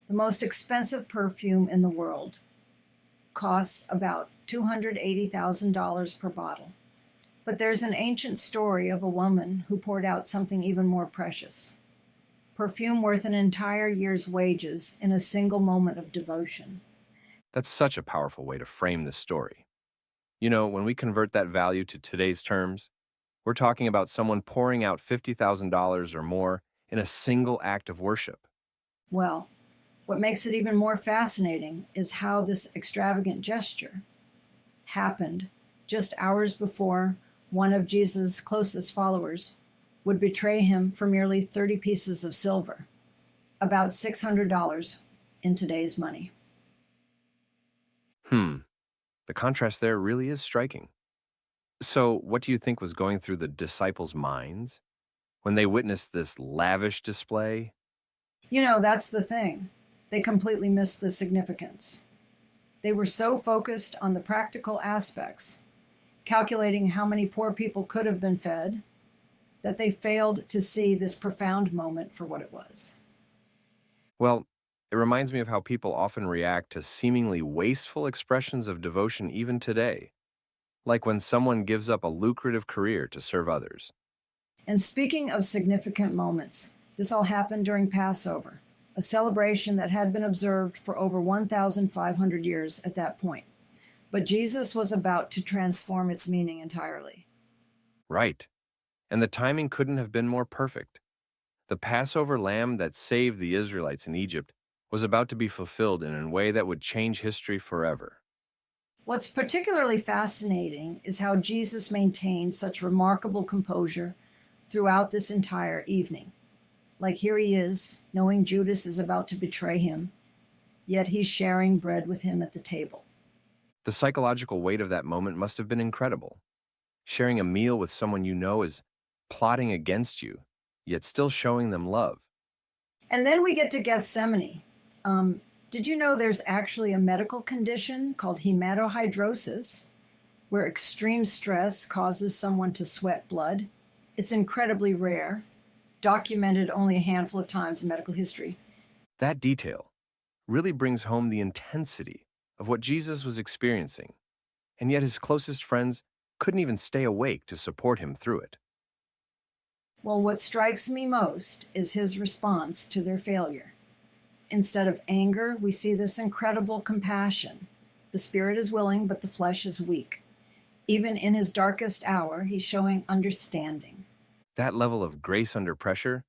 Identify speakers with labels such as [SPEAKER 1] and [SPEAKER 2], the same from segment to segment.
[SPEAKER 1] The most expensive perfume in the world costs about $280,000 per bottle. But there's an ancient story of a woman who poured out something even more precious, perfume worth an entire year's wages in a single moment of devotion.
[SPEAKER 2] That's such a powerful way to frame this story. You know, when we convert that value to today's terms, we're talking about someone pouring out $50,000 or more in a single act of worship.
[SPEAKER 1] Well, what makes it even more fascinating is how this extravagant gesture happened just hours before one of Jesus' closest followers would betray him for merely 30 pieces of silver, about $600 in today's money.
[SPEAKER 2] Hmm, the contrast there really is striking. So, what do you think was going through the disciples' minds when they witnessed this lavish display?
[SPEAKER 1] That's the thing. They completely missed the significance. They were so focused on the practical aspects, calculating how many poor people could have been fed, that they failed to see this profound moment for what it was.
[SPEAKER 2] Well, it reminds me of how people often react to seemingly wasteful expressions of devotion even today, like when someone gives up a lucrative career to serve others.
[SPEAKER 1] And speaking of significant moments, this all happened during Passover, a celebration that had been observed for over 1,500 years at that point. But Jesus was about to transform its meaning entirely.
[SPEAKER 2] Right. And the timing couldn't have been more perfect. The Passover lamb that saved the Israelites in Egypt was about to be fulfilled in a way that would change history forever.
[SPEAKER 1] What's particularly fascinating is how Jesus maintained such remarkable composure throughout this entire evening. Like here he is, knowing Judas is about to betray him, yet he's sharing bread with him at the table.
[SPEAKER 2] The psychological weight of that moment must have been incredible. Sharing a meal with someone you know is plotting against you, yet still showing them love.
[SPEAKER 1] And then we get to Gethsemane. Did you know there's actually a medical condition called hematohydrosis, where extreme stress causes someone to sweat blood? It's incredibly rare, documented only a handful of times in medical history.
[SPEAKER 2] That detail really brings home the intensity of what Jesus was experiencing, and yet his closest friends couldn't even stay awake to support him through it.
[SPEAKER 1] Well, what strikes me most is his response to their failure. Instead of anger, we see this incredible compassion. The spirit is willing, but the flesh is weak. Even in his darkest hour, he's showing understanding.
[SPEAKER 2] That level of grace under pressure,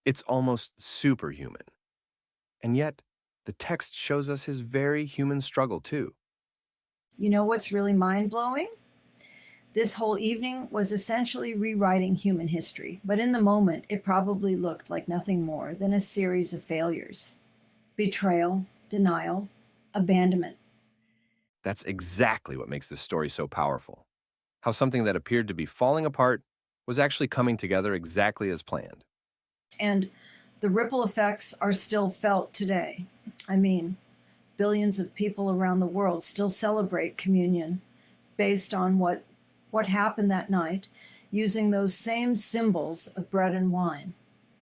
[SPEAKER 2] it's almost superhuman. And yet, the text shows us his very human struggle too.
[SPEAKER 1] You know what's really mind blowing? This whole evening was essentially rewriting human history, but in the moment, it probably looked like nothing more than a series of failures: betrayal, denial, abandonment.
[SPEAKER 2] That's exactly what makes this story so powerful. How something that appeared to be falling apart was actually coming together exactly as planned.
[SPEAKER 1] And the ripple effects are still felt today. I mean, billions of people around the world still celebrate communion based on what happened that night, using those same symbols of bread and wine.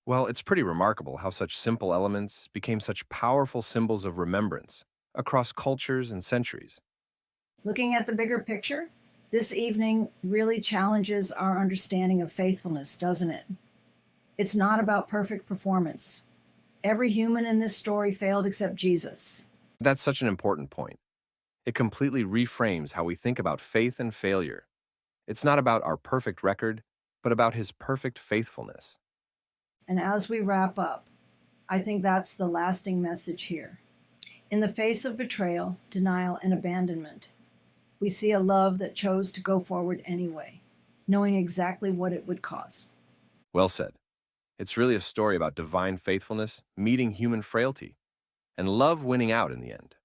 [SPEAKER 2] Well, it's pretty remarkable how such simple elements became such powerful symbols of remembrance across cultures and centuries.
[SPEAKER 1] Looking at the bigger picture, this evening really challenges our understanding of faithfulness, doesn't it? It's not about perfect performance. Every human in this story failed except Jesus.
[SPEAKER 2] That's such an important point. It completely reframes how we think about faith and failure. It's not about our perfect record, but about his perfect faithfulness.
[SPEAKER 1] And as we wrap up, I think that's the lasting message here. In the face of betrayal, denial, and abandonment, we see a love that chose to go forward anyway, knowing exactly what it would cost.
[SPEAKER 2] Well said. It's really a story about divine faithfulness meeting human frailty, and love winning out in the end.